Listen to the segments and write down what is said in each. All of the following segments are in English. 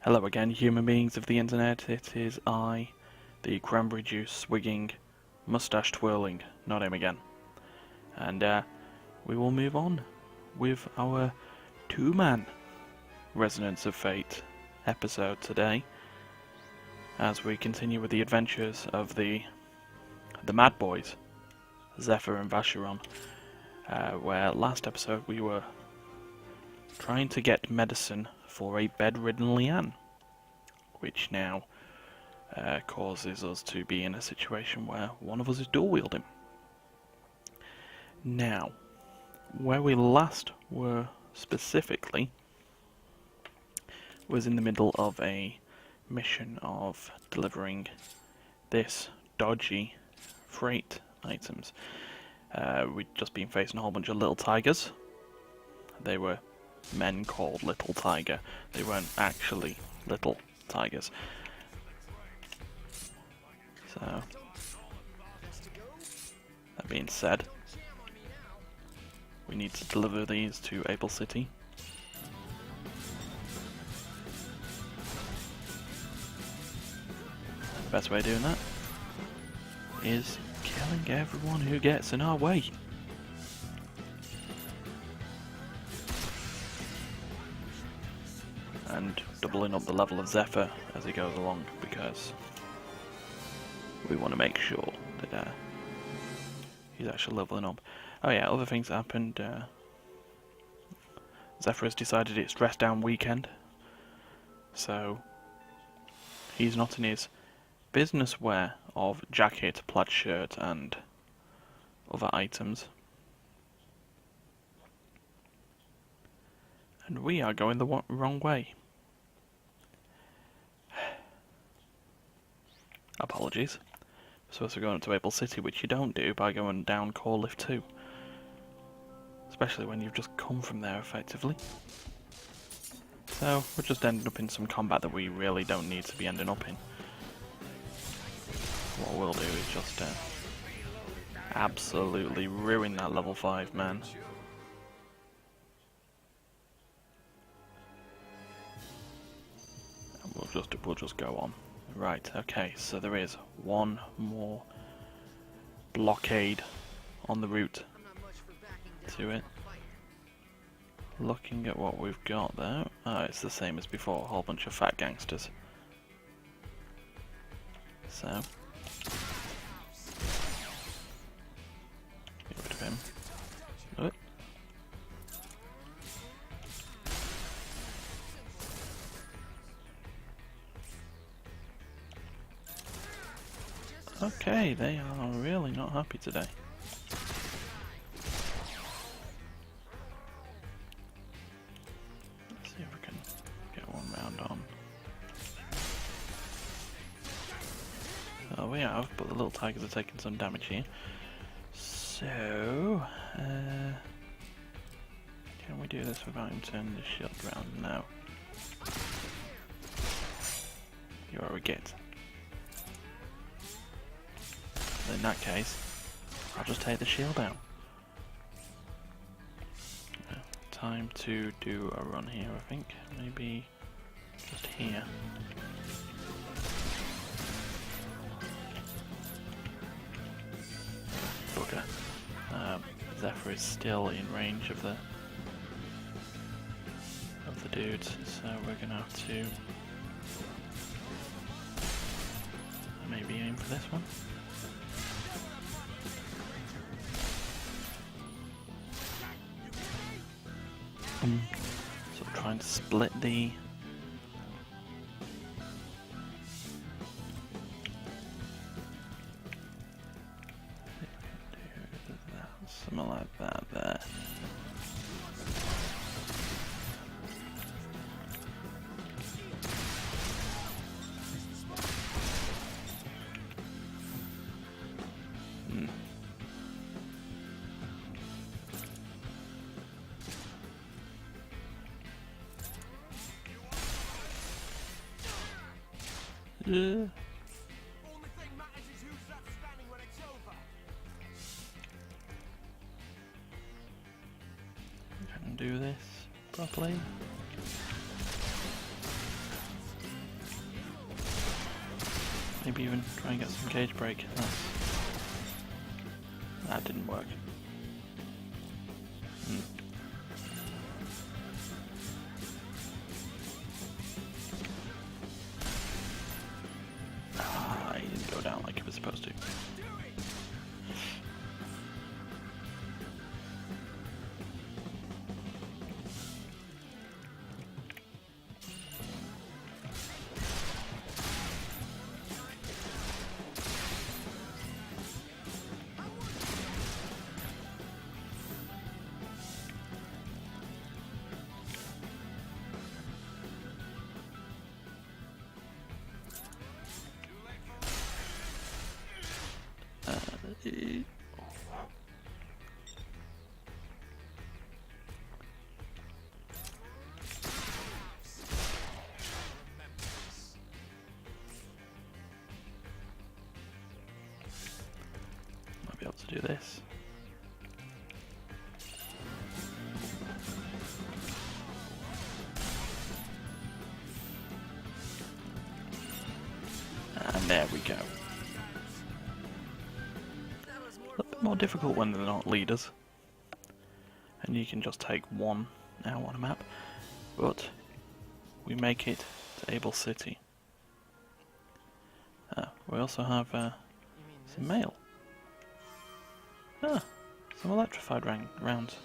Hello again, human beings of the internet. It is I, the cranberry juice swigging, mustache twirling Notimagain, and we will move on with our two-man Resonance of Fate episode today, as we continue with the adventures of the Mad Boys, Zephyr and Vacheron, where last episode we were trying to get medicine for a bedridden Leanne, which now causes us to be in a situation where one of us is dual wielding. Now, where we last were specifically was in the middle of a mission of delivering this dodgy freight items. We'd just been facing a whole bunch of little tigers. They were men called Little Tiger. They weren't actually little tigers. So, that being said, we need to deliver these to Able City. The best way of doing that is killing everyone who gets in our way. And doubling up the level of Zephyr as he goes along, because we want to make sure that he's actually leveling up. Oh yeah, other things happened. Zephyr has decided it's dress down weekend, so he's not in his business wear of jacket, plaid shirt and other items. And we are going the wrong way. Apologies. We're supposed to be going up to Able City, which you don't do by going down Core Lift 2. Especially when you've just come from there, effectively. So, we're just ending up in some combat that we really don't need to be ending up in. What we'll do is just absolutely ruin that level 5 man. And we'll just go on. Right, okay, so there is one more blockade on the route to it. Looking at what we've got though, it's the same as before, a whole bunch of fat gangsters. So, get rid of him. What? Okay, they are really not happy today. Let's see if we can get one round on. Oh, we have, but the little tigers are taking some damage here. So, can we do this without him turning the shield round? No. You are a git. In that case, I'll just take the shield out. Time to do a run here, I think. Maybe just here. Bugger. Zephyr is still in range of the dudes, so we're gonna have to maybe aim for this one. So trying to split the something like that there. Can do this properly. Maybe even try and get some cage break. That didn't work. He didn't go down like he was supposed to. Might be able to do this. And there we go. A little bit more difficult when they're not leaders. And you can just take one now on a map. But we make it to Able City. We also have some mail. Some electrified rounds.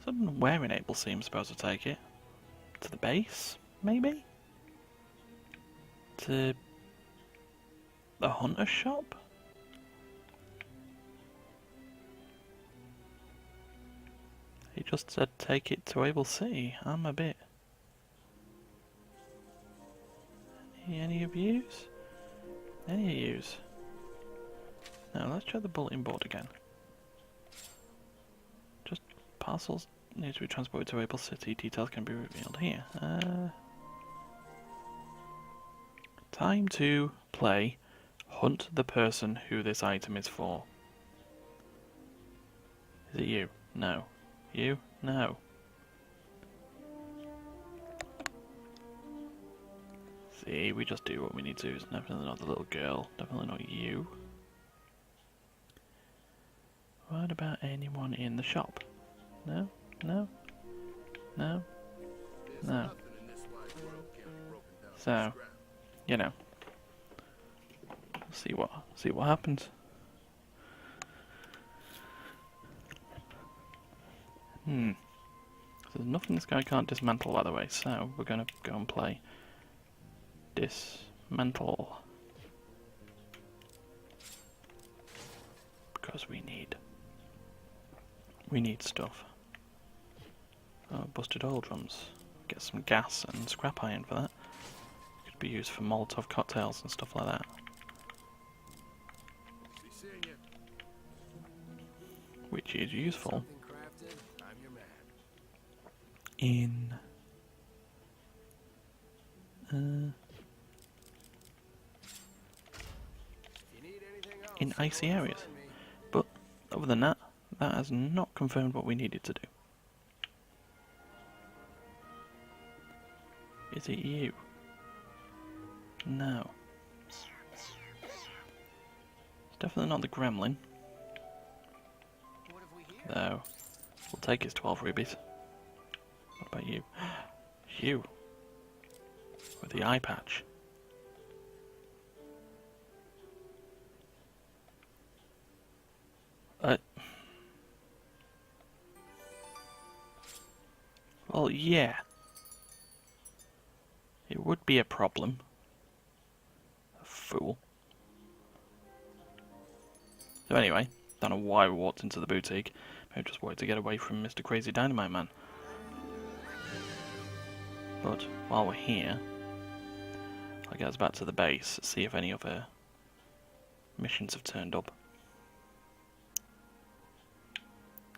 So I don't know where in Able City I'm supposed to take it. To the base, maybe? To the hunter's shop? He just said take it to Able City. I'm a bit... Any of yous? Any of yous? Now let's try the bulletin board again. Just parcels need to be transported to Able City. Details can be revealed here. Time to play Hunt the person who this item is for. Is it you? No. You? No. See, we just do what we need to. It's definitely not the little girl. Definitely not you. What about anyone in the shop? No? No? No? No. So, you know. See what happens. So there's nothing this guy can't dismantle, by the way, so we're gonna go and play Dismantle. Because we need stuff. Busted oil drums. Get some gas and scrap iron for that. Could be used for Molotov cocktails and stuff like that. Which is useful in icy areas. But other than that, that has not confirmed what we needed to do. Is it you? No. It's definitely not the gremlin. Though, we'll take his 12 rubies. What about you? You! With the eye patch. Well, yeah. It would be a problem. A fool. So anyway, don't know why we walked into the boutique. Maybe just wanted to get away from Mr. Crazy Dynamite Man. But while we're here, I'll get us back to the base, see if any other missions have turned up.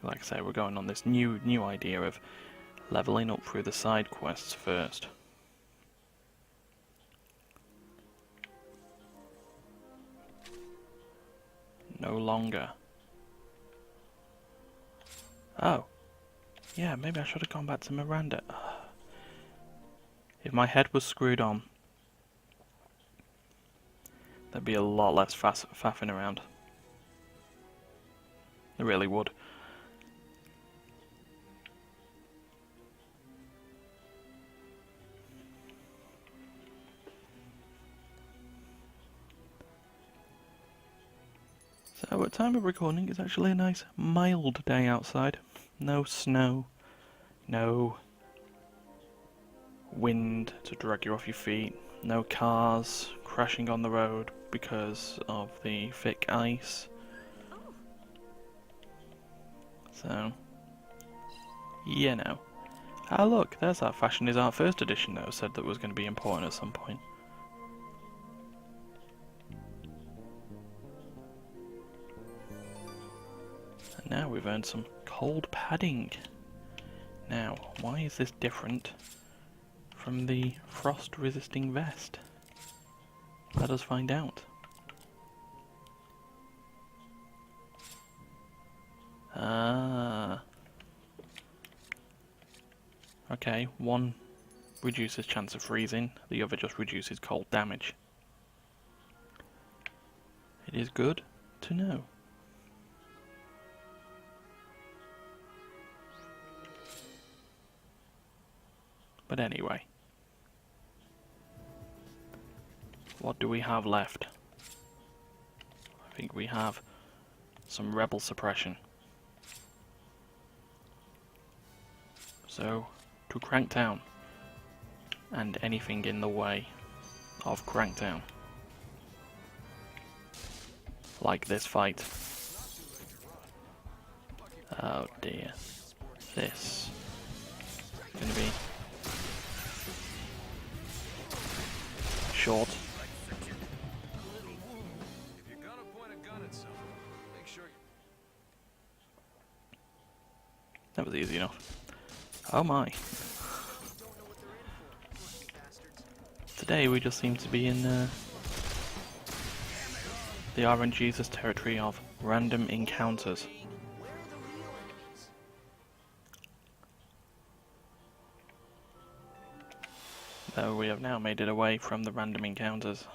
Like I say, we're going on this new idea of leveling up through the side quests first. No longer. Oh. Yeah, maybe I should have gone back to Miranda. If my head was screwed on, there'd be a lot less faffing around. It really would. So at time of recording, it's actually a nice mild day outside. No snow, no wind to drag you off your feet, no cars crashing on the road because of the thick ice. So, you know. Ah look, there's that Fashion is Art first edition that was said that was going to be important at some point. And now we've earned some cold padding. Now, why is this different from the frost resisting vest? Let us find out. Ah. Okay, one reduces chance of freezing, the other just reduces cold damage. It is good to know. But anyway, what do we have left? I think we have some rebel suppression. So, to crank down, and anything in the way of crankdown. Like this fight. Oh dear. This is going to be short. That was easy enough. Oh my. Today we just seem to be in the RNGesus territory of random encounters. Though we have now made it away from the random encounters.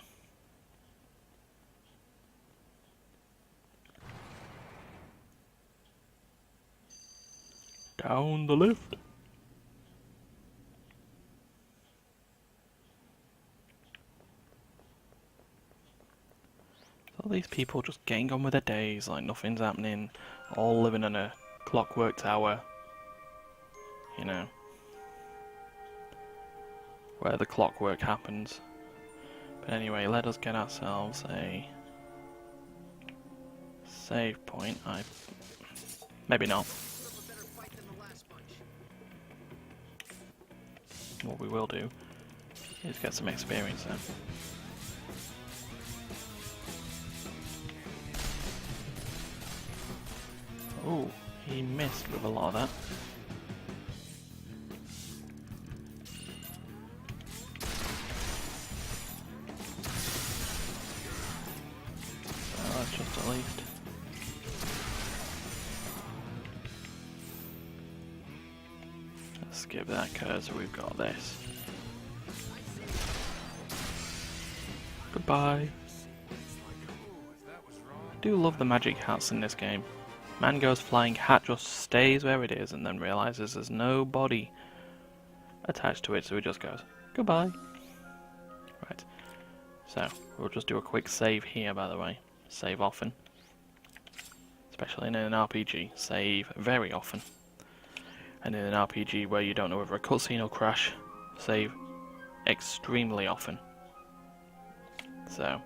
Down the lift. All these people just getting on with their days like nothing's happening, all living in a clockwork tower, you know, where the clockwork happens. But anyway, let us get ourselves a save point. Maybe not. What we will do is get some experience then. Oh, he missed with a lot of that. So that's just at least. Let's skip that cursor, we've got this. Goodbye. I do love the magic hats in this game. Man goes flying, hat just stays where it is and then realizes there's no body attached to it, so he just goes, goodbye. Right, so we'll just do a quick save here, by the way. Save often. Especially in an RPG, save very often. And in an RPG where you don't know whether a cutscene will crash, save extremely often. So,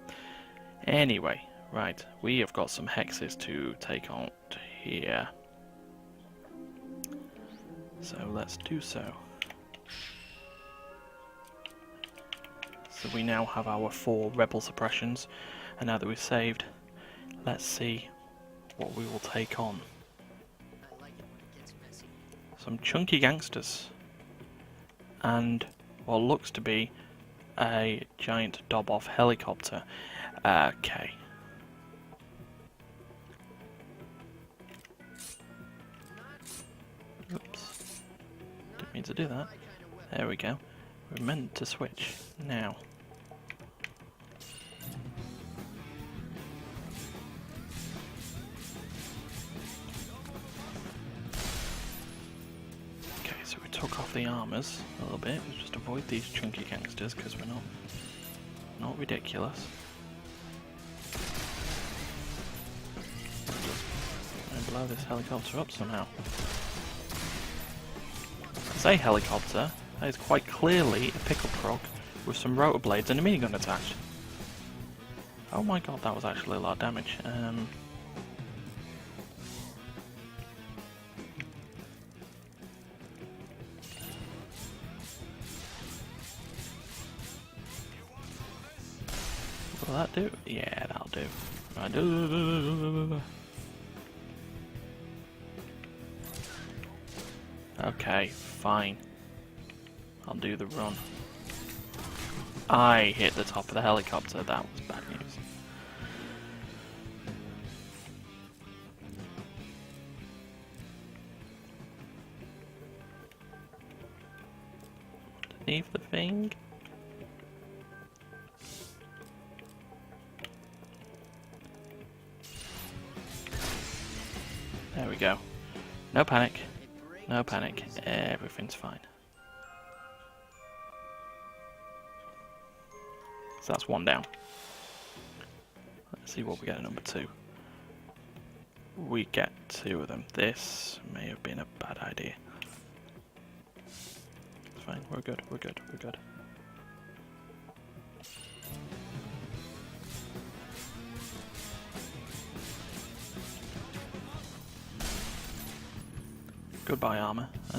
anyway, right, we have got some hexes to take on here. So let's do so. So we now have our 4 rebel suppressions, and now that we've saved, let's see what we will take on. Some chunky gangsters, and what looks to be a giant dob-off helicopter. Okay. Oops. Didn't mean to do that. There we go. We're meant to switch now. Okay, so we took off the armors a little bit. We'll just avoid these chunky gangsters because we're not ridiculous. And blow this helicopter up somehow. I say helicopter, that is quite clearly a pickup truck with some rotor blades and a minigun attached. Oh my god, that was actually a lot of damage. Will that do? Yeah, that'll do. Right. Okay, fine. I'll do the run. I hit the top of the helicopter, that was bad news. Underneath the thing. There we go. No panic. No panic. Everything's fine. So that's one down. Let's see what we get at number 2. We get 2 of them. This may have been a bad idea. It's fine. We're good. We're good. We're good. Goodbye, armor. See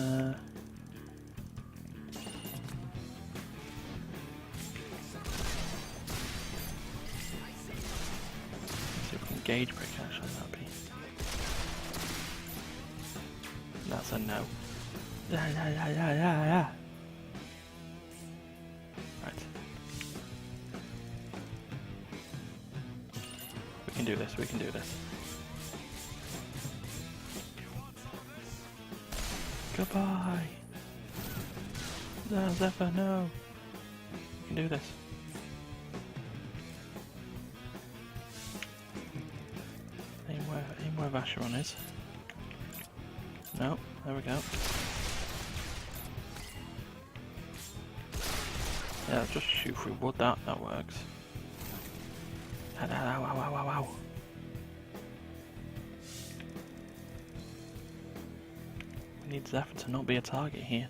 if we can gauge break actually, that'd be. That's a no. Yeah. Right. We can do this, we can do this. Goodbye! No, Zephyr, no! We can do this. Aim where Vacheron is. No, there we go. Yeah, just shoot through wood, that works. Ow. We need Zephyr to not be a target here.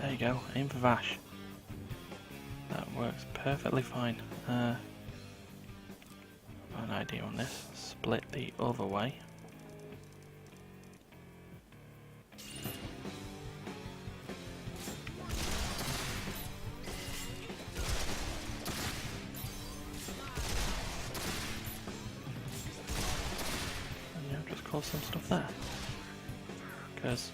There you go, aim for Vash. That works perfectly fine. I've got an idea on this. Split the other way. Cause some stuff there. Because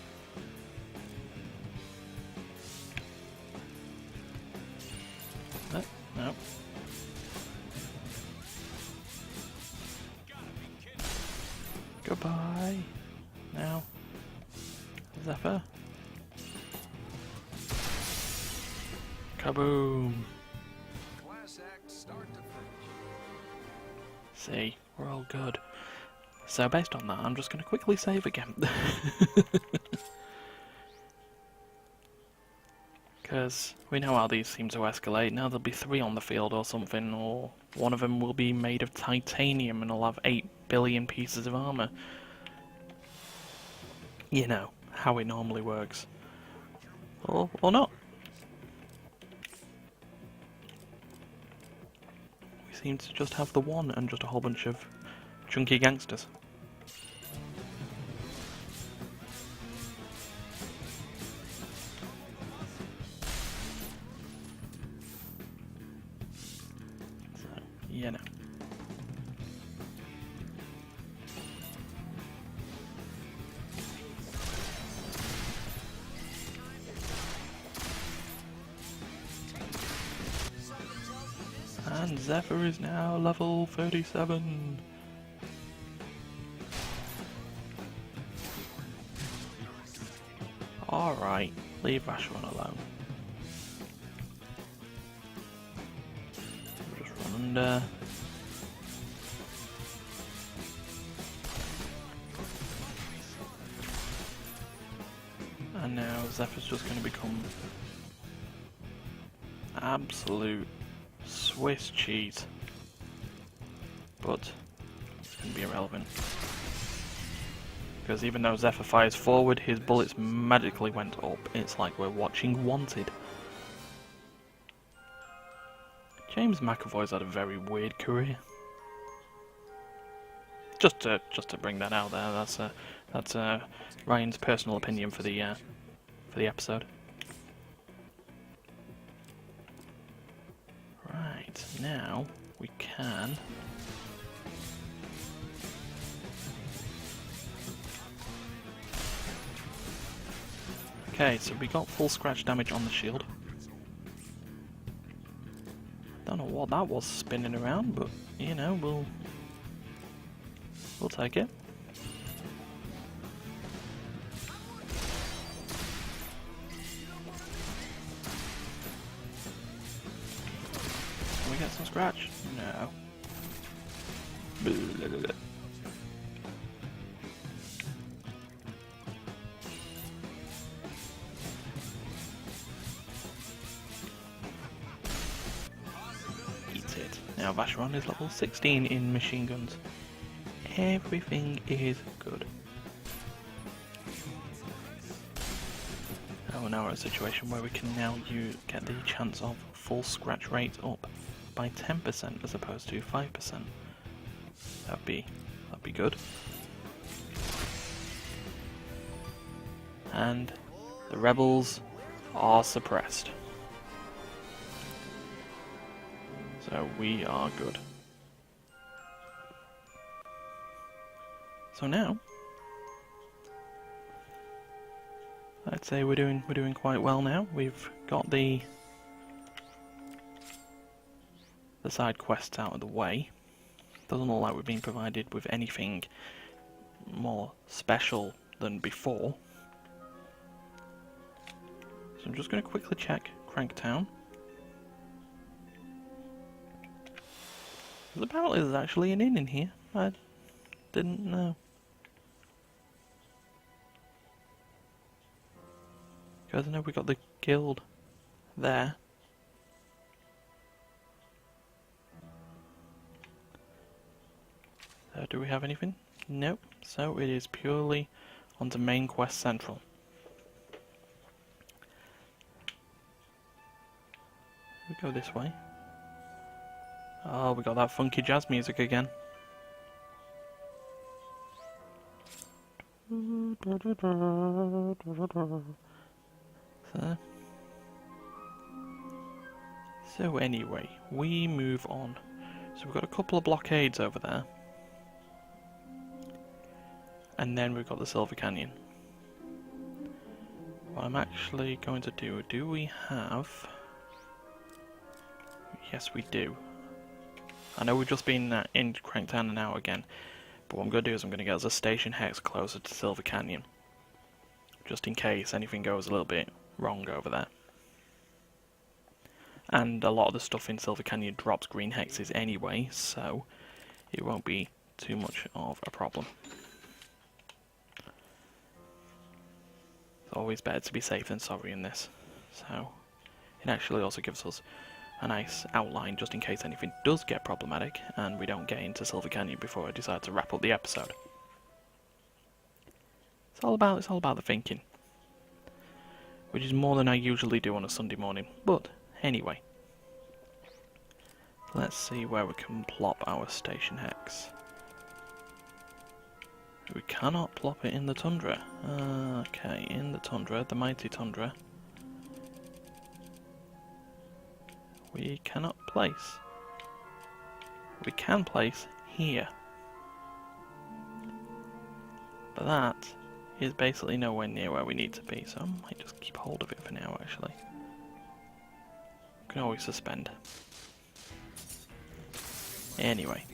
no. Goodbye. Now, Zephyr. Kaboom. See, we're all good. So based on that, I'm just going to quickly save again. Because we know how these seem to escalate. Now there'll be 3 on the field or something, or one of them will be made of titanium and will have 8 billion pieces of armor. You know, how it normally works. Or not. We seem to just have the one and just a whole bunch of chunky gangsters. So, you know. And Zephyr is now level 37. right. Leave Vacheron alone. Just run under. And now Zephyr's just going to become absolute Swiss cheese. But it's going to be irrelevant. Because even though Zephyr fires forward, his bullets magically went up. It's like we're watching Wanted. James McAvoy's had a very weird career. Just to bring that out there. That's Ryan's personal opinion for the episode. Right, now we can. Okay, so we got full scratch damage on the shield. Don't know what that was spinning around, but you know, we'll take it. Can we get some scratch? No. Eat it. Now Vacheron is level 16 in machine guns. Everything is good. Oh, now we're in a situation where we can now get the chance of full scratch rate up by 10% as opposed to 5%. That'd be good. And the rebels are suppressed. So we are good. So now, I'd say we're doing quite well now. We've got the side quests out of the way. Doesn't look like we've been provided with anything more special than before. So I'm just going to quickly check Cranktown. Because apparently there's actually an inn in here. I didn't know. Because I know we got the guild there. Do we have anything? Nope. So it is purely onto main quest central. We go this way. Oh, we got that funky jazz music again. So anyway, we move on. So we've got a couple of blockades over there. And then we've got the Silver Canyon. What I'm actually going to do we have... Yes, we do. I know we've just been in Cranktown an hour again, but what I'm going to do is I'm going to get us a station hex closer to Silver Canyon. Just in case anything goes a little bit wrong over there. And a lot of the stuff in Silver Canyon drops green hexes anyway, so it won't be too much of a problem. It's always better to be safe than sorry in this. So it actually also gives us a nice outline just in case anything does get problematic and we don't get into Silver Canyon before I decide to wrap up the episode. It's all about the thinking. Which is more than I usually do on a Sunday morning. But anyway. Let's see where we can plop our station hex. We cannot plop it in the tundra. Okay, in the tundra, the mighty tundra. We cannot place. We can place here. But that is basically nowhere near where we need to be, so I might just keep hold of it for now, actually. We can always suspend. Anyway.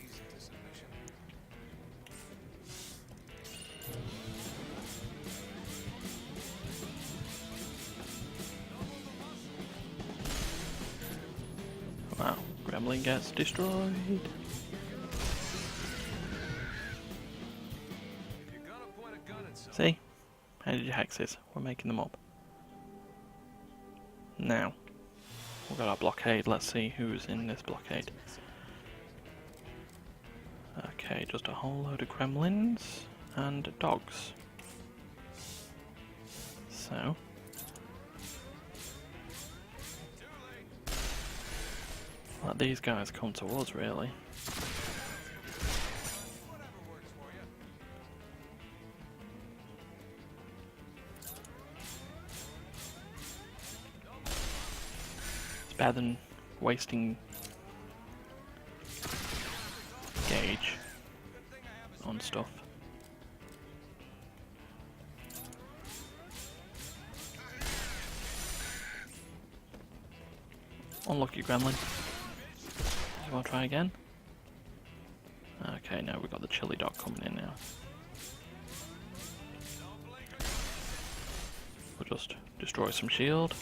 Wow, gremlin gets destroyed. See? Energy hexes. We're making them up. Now, we've got our blockade. Let's see who's in this blockade. Okay, just a whole load of gremlins and dogs. So, let these guys come to us, really. It's better than wasting gauge on stuff. Unlucky gremlin. You want to try again? Okay, now we've got the chili dog coming in now. We'll just destroy some shield.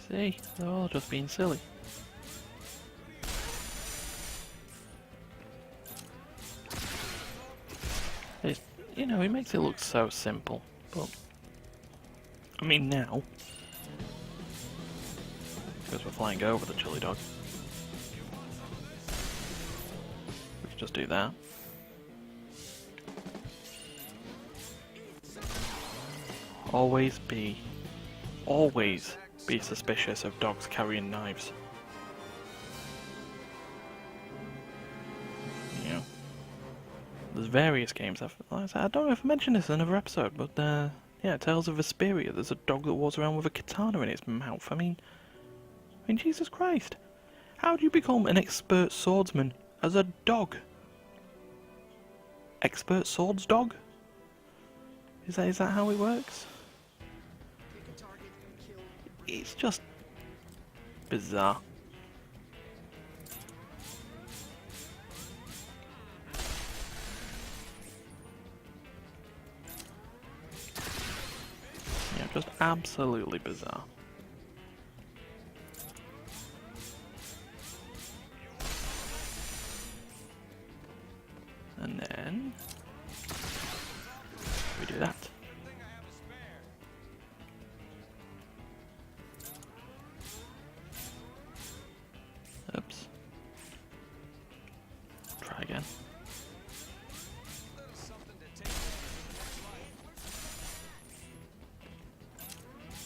See, they're all just being silly. It's, you know, it makes it look so simple, but I mean now, because we're flying over the chili dog, we can just do that. Always be suspicious of dogs carrying knives. You know, there's various games. I don't know if I mentioned this in another episode, but yeah, Tales of Vesperia. There's a dog that walks around with a katana in its mouth. I mean, Jesus Christ! How do you become an expert swordsman as a dog? Expert swords dog? Is that how it works? It's just bizarre. Yeah, just absolutely bizarre. And then we do that. Oops. Try again.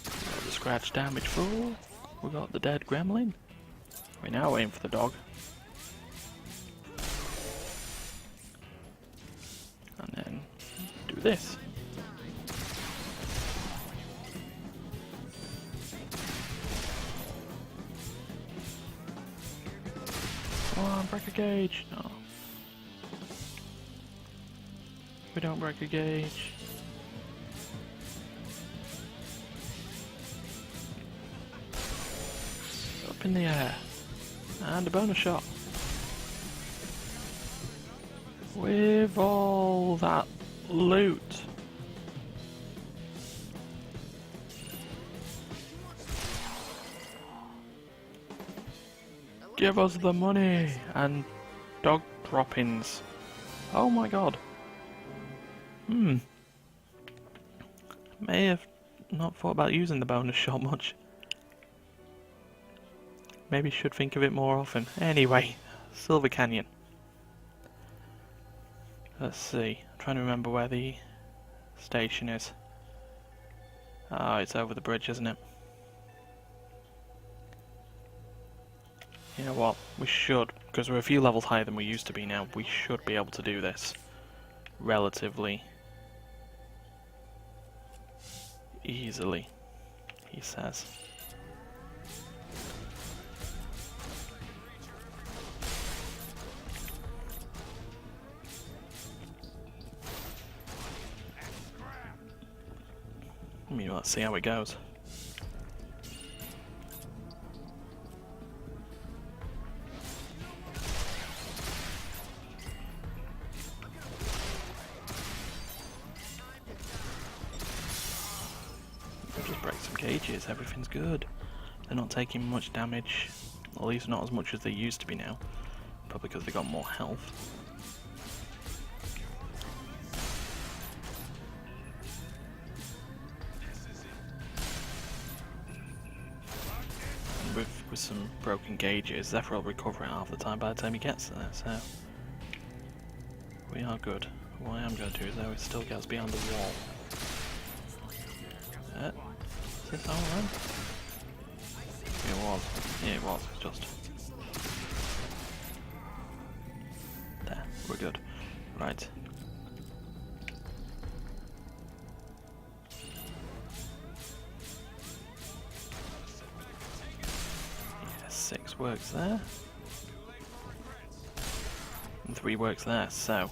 Got the scratch damage full. We got the dead gremlin. We're now aim for the dog. And then do this. Come on, break a gauge. No. We don't break a gauge. Up in the air. And a bonus shot. With all that loot. Give us the money and dog droppings. Oh my god. May have not thought about using the bonus shot much. Maybe should think of it more often. Anyway, Silver Canyon. Let's see. I'm trying to remember where the station is. Ah, it's over the bridge, isn't it? You know what? We should, because we're a few levels higher than we used to be now, we should be able to do this relatively easily, he says. I mean, let's see how it goes. gauges, everything's good. They're not taking much damage, at least not as much as they used to be now. Probably because they got more health. With some broken gauges, Zephyr will recover it half the time by the time he gets there, so we are good. What I am going to do is though, it still gets behind the wall. Is this all right? It was. Yeah, it was. Just there. We're good. Right. Yeah, 6 works there. And 3 works there. So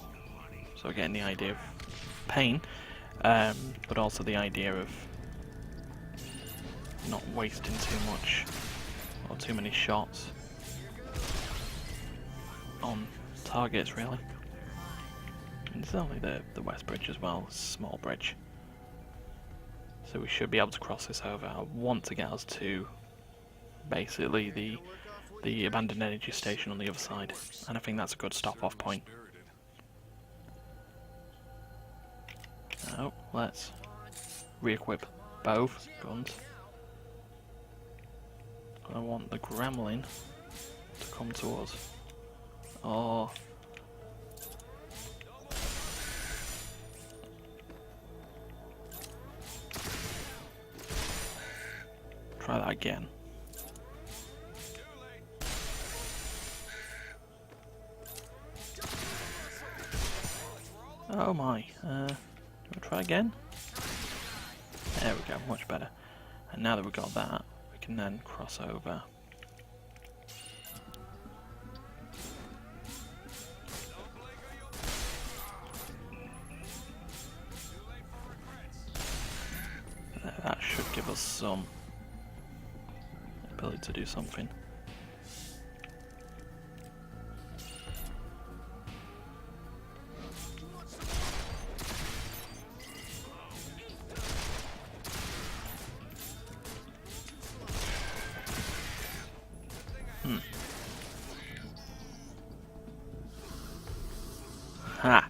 we're getting the idea of pain, but also the idea of not wasting too much or too many shots on targets, really. And there's only the west bridge as well, small bridge. So we should be able to cross this over. I want to get us to basically the abandoned energy station on the other side, and I think that's a good stop-off point. Now, let's re-equip both guns. I want the Gremlin to come to us. Oh. Try that again. Oh my. We'll try again. There we go, much better. And now that we've got that, we can then cross over. That should give us some ability to do something. Ha!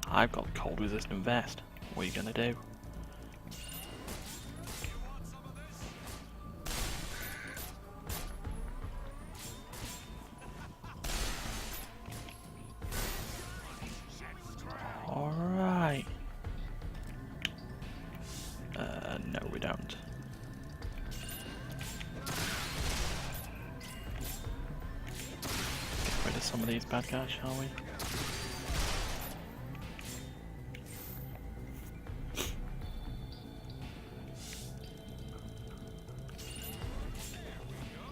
I've got the cold resistant vest. What are you gonna do? Alright. No we don't. Get rid of some of these bad guys, shall we?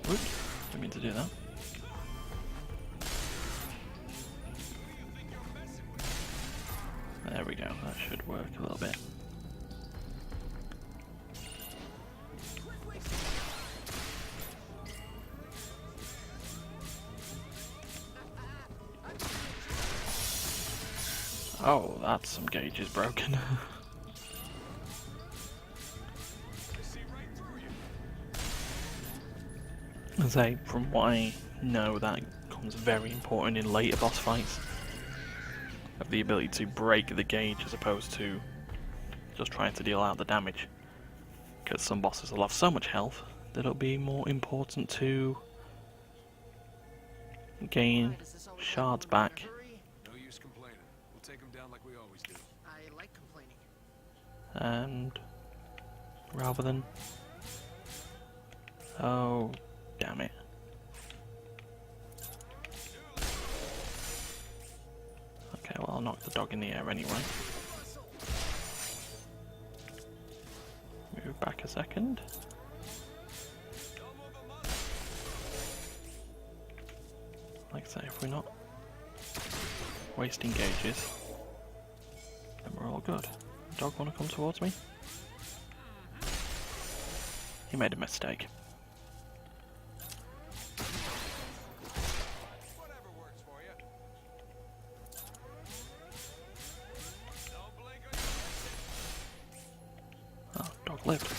Oops, didn't mean to do that. There we go, that should work a little bit. Oh, that's some gauges broken. I say, from what I know, that becomes very important in later boss fights. Of the ability to break the gauge as opposed to just trying to deal out the damage. Because some bosses will have so much health that it'll be more important to gain shards back. No use complaining. We'll take them down like we always do. I like complaining. And rather than... Oh, damn it. Okay, well I'll knock the dog in the air anyway. Move back a second. Like I say, if we're not wasting gauges, then we're all good. Dog want to come towards me? He made a mistake. Whatever works for you. flipped.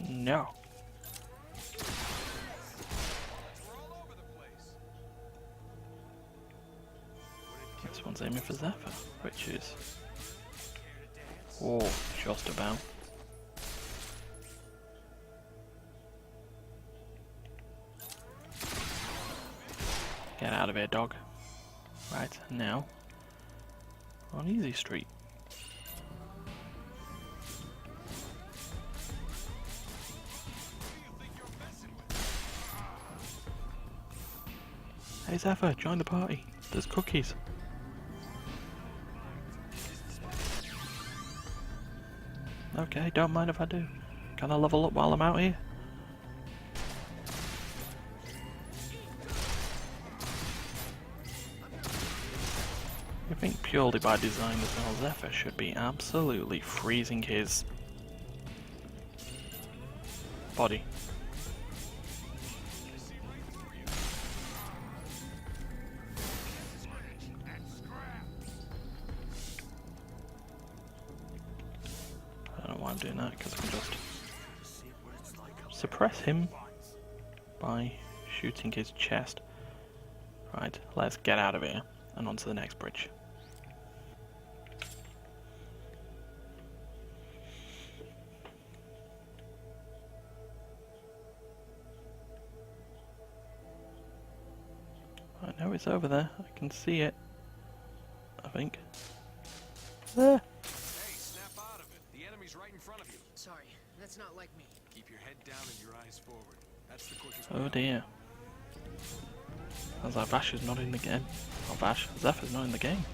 No. This one's aiming for Zephyr, which is... oh, just about. Get out of here, dog. Right, now, on Easy Street. Hey Zephyr, join the party. There's cookies. Okay, don't mind if I do. Can I level up while I'm out here? I think purely by design as well, Zephyr should be absolutely freezing his body. I don't know why I'm doing that, because I can just suppress him by shooting his chest. Right, let's get out of here and onto the next bridge. I know it's over there, I can see it, I think. There! Hey, snap out of it. The enemy's right in front of you. Sorry, that's not like me. Keep your head down and your eyes forward. That's the quickest Oh way. dear. Sounds like Vash is not in the game. Not Vash, Zephyr's not in the game.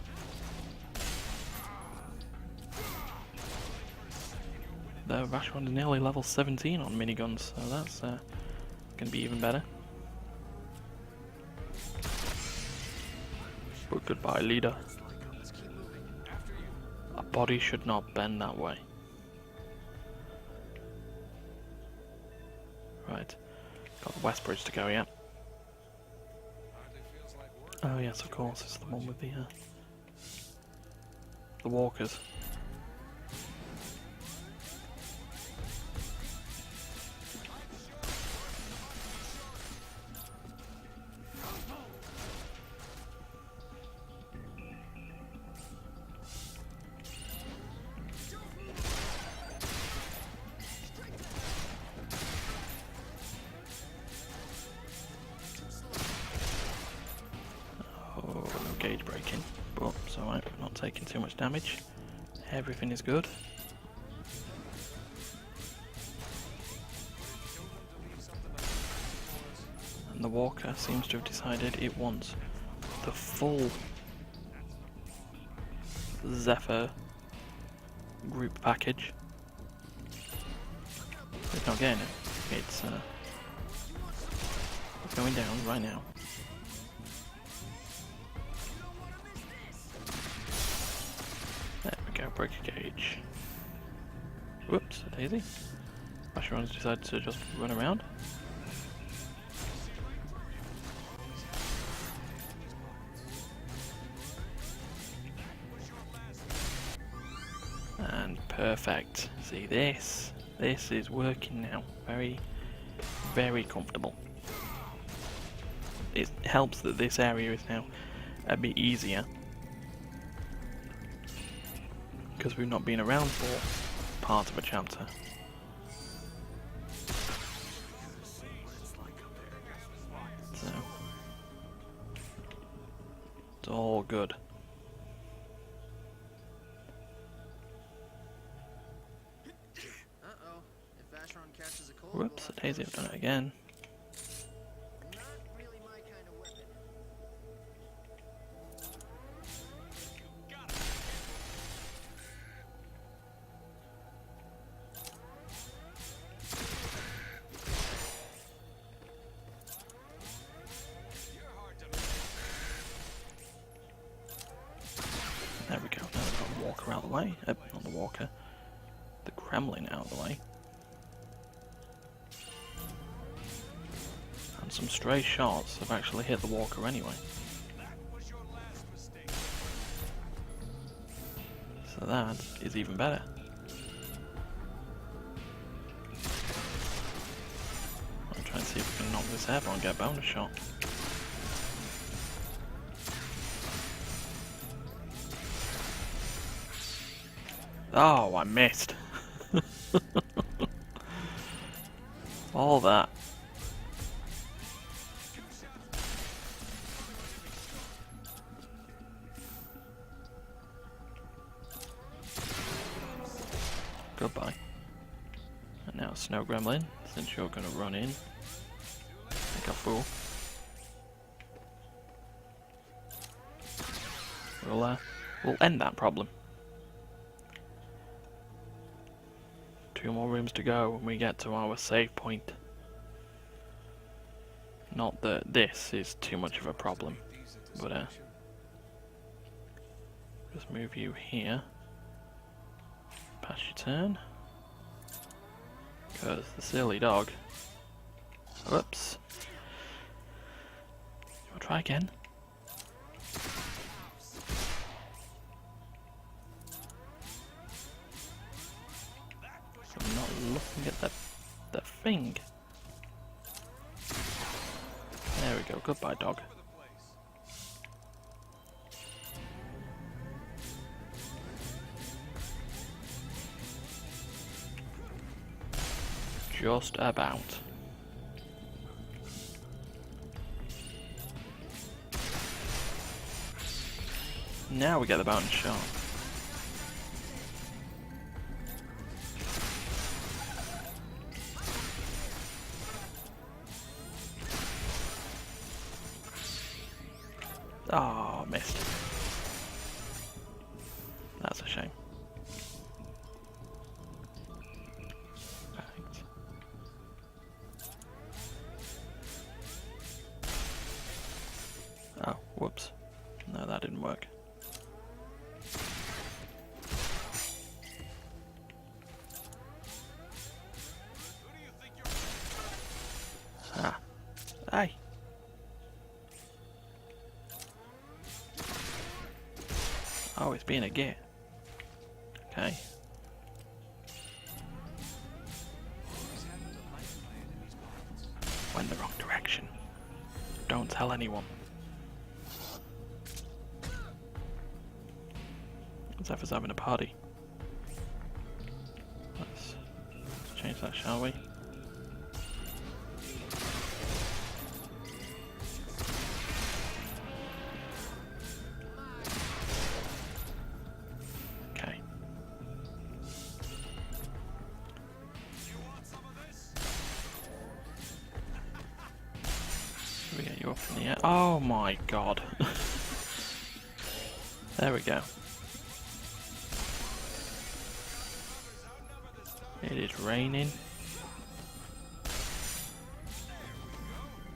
The Vash one is nearly level 17 on miniguns, so that's going to be even better. But goodbye, leader. A body should not bend that way. Right, got the West Bridge to go, yeah. Oh yes, of course, it's the one with the walkers. Gauge breaking, but it's alright, we're not taking too much damage. Everything is good. And the walker seems to have decided it wants the full Zephyr group package. It's not getting it. It's going down right now. There we go, break a gauge. Whoops, a daisy. Asheron's decided to just run around. And perfect. See this? This is working now. Very, very comfortable. It helps that this area is now a bit easier, because we've not been around for part of a chapter. So, it's all good. Uh-oh. If Asheron catches a cold, Whoops, a daisy, I've done it again. not really my kind of weapon. There we go, now we've got the walker out of the way. Not the walker, the Kremlin out of the way. And some stray shots have actually hit the walker anyway. That was your last That is even better. I'll try and see if we can knock this out and get a bonus shot. Oh, I missed. All that. Goodbye. And now Snow Gremlin, since you're gonna run in. Like a fool. We'll end that problem. 2 more rooms to go when we get to our save point. Not that this is too much of a problem, but just move you here. Pass your turn. Because the silly dog. Whoops. We'll try again. So I'm not looking at the thing. There we go. Goodbye, dog. Just about. Now we get the bonus shot. Oh, missed. That's a shame. Perfect. Oh, whoops. No, that didn't work. Ah. Hey. Oh, it's being a git. Okay. Went the wrong direction. Don't tell anyone. Zephyr's having a party. Let's change that, shall we? Okay. Should we get you up in the air? Oh my god. There we go. It is raining.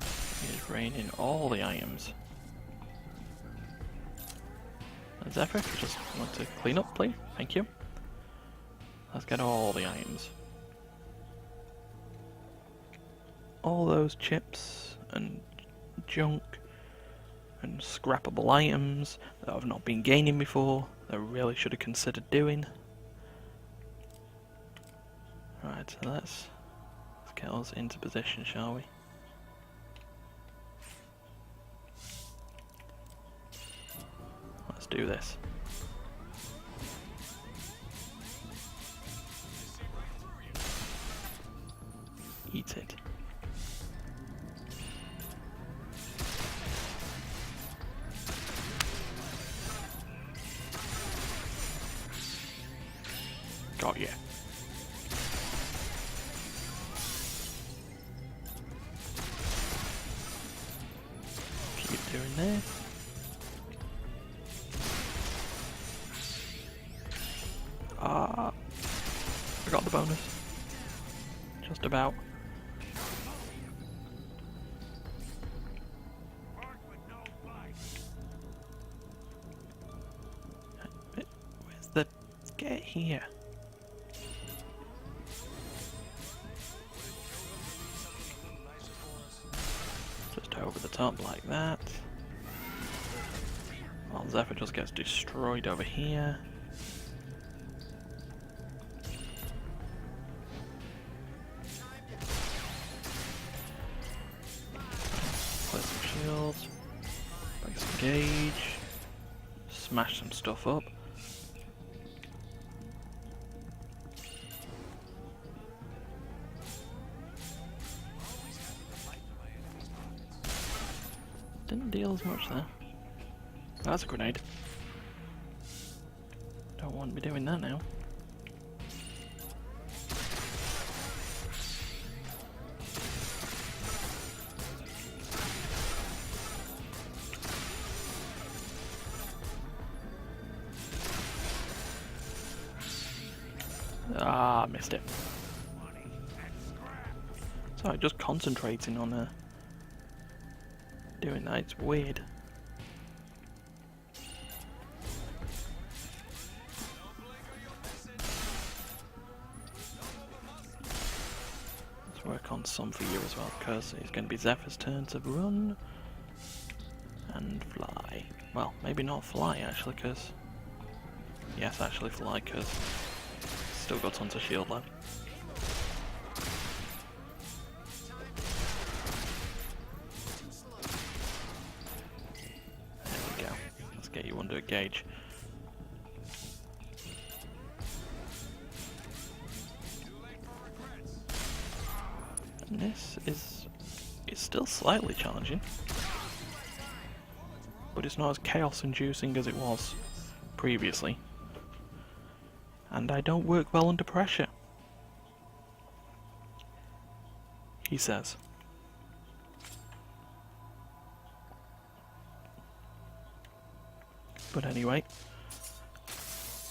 It is raining all the items. And Zephyr, if you just want to clean up, please. Thank you. Let's get all the items. All those chips and junk and scrappable items that I've not been gaining before, that I really should have considered doing. Right, so let's get us into position, shall we? Let's do this. Eat it. Got you. Keep doing this. Ah, I got the bonus. Just about. Where's the... Get here. Just over the top like that. While Zephyr just gets destroyed over here. gauge. Smash some stuff up. Didn't deal as much there. That's a grenade. Don't want to be doing that now. Ah, missed it. Sorry, just concentrating on doing that. It's weird. Let's work on some for you as well, because it's going to be Zephyr's turn to run and fly. Well, maybe not fly actually, because yes, actually fly, because still got tons of shield though. There we go. Let's get you under a gauge. And this is still slightly challenging, but it's not as chaos-inducing as it was previously. And I don't work well under pressure, he says. But anyway,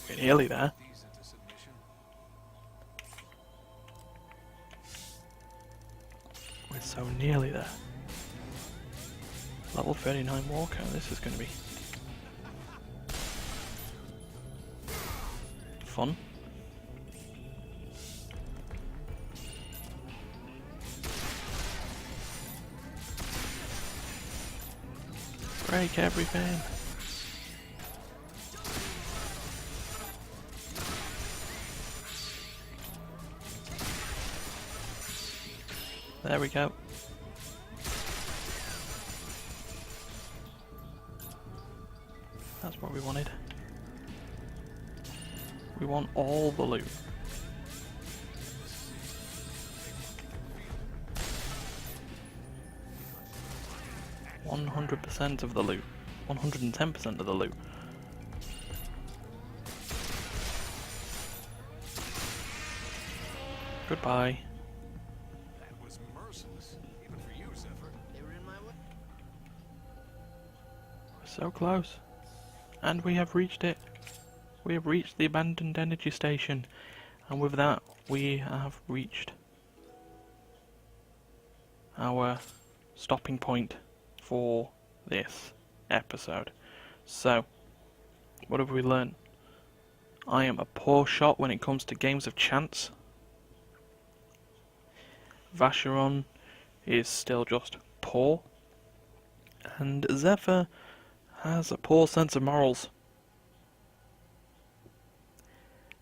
we're nearly there. We're so nearly there. Level 39 Walker, this is going to be fun. Break everything. There we go. That's what we wanted. We want all the loot. %100% of the loot. 110% of the loot. Goodbye. That was merciless, even for you, Zephyr. They were in my way. We're so close. And we have reached it. We have reached the abandoned energy station. And with that, we have reached our stopping point for this episode. So, what have we learned? I am a poor shot when it comes to games of chance. Vacheron is still just poor. And Zephyr has a poor sense of morals.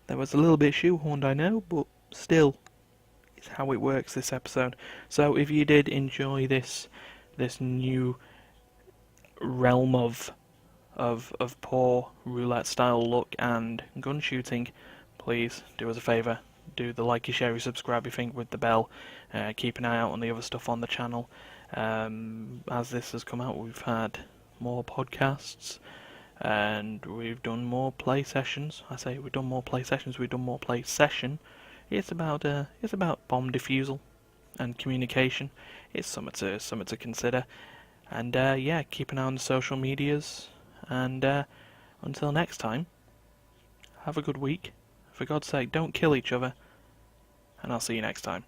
That was a little bit shoehorned, I know, but still, it's how it works this episode. So if you did enjoy this new realm of poor roulette style look and gun shooting, please do us a favour. Do the like, you share, you subscribe, you think with the bell. Keep an eye out on the other stuff on the channel. As this has come out, we've had more podcasts and we've done more play sessions. I say we've done more play sessions, we've done more play session. It's about bomb defusal and communication. It's something to consider. And yeah, keep an eye on the social medias. And until next time, have a good week. For God's sake, don't kill each other. And I'll see you next time.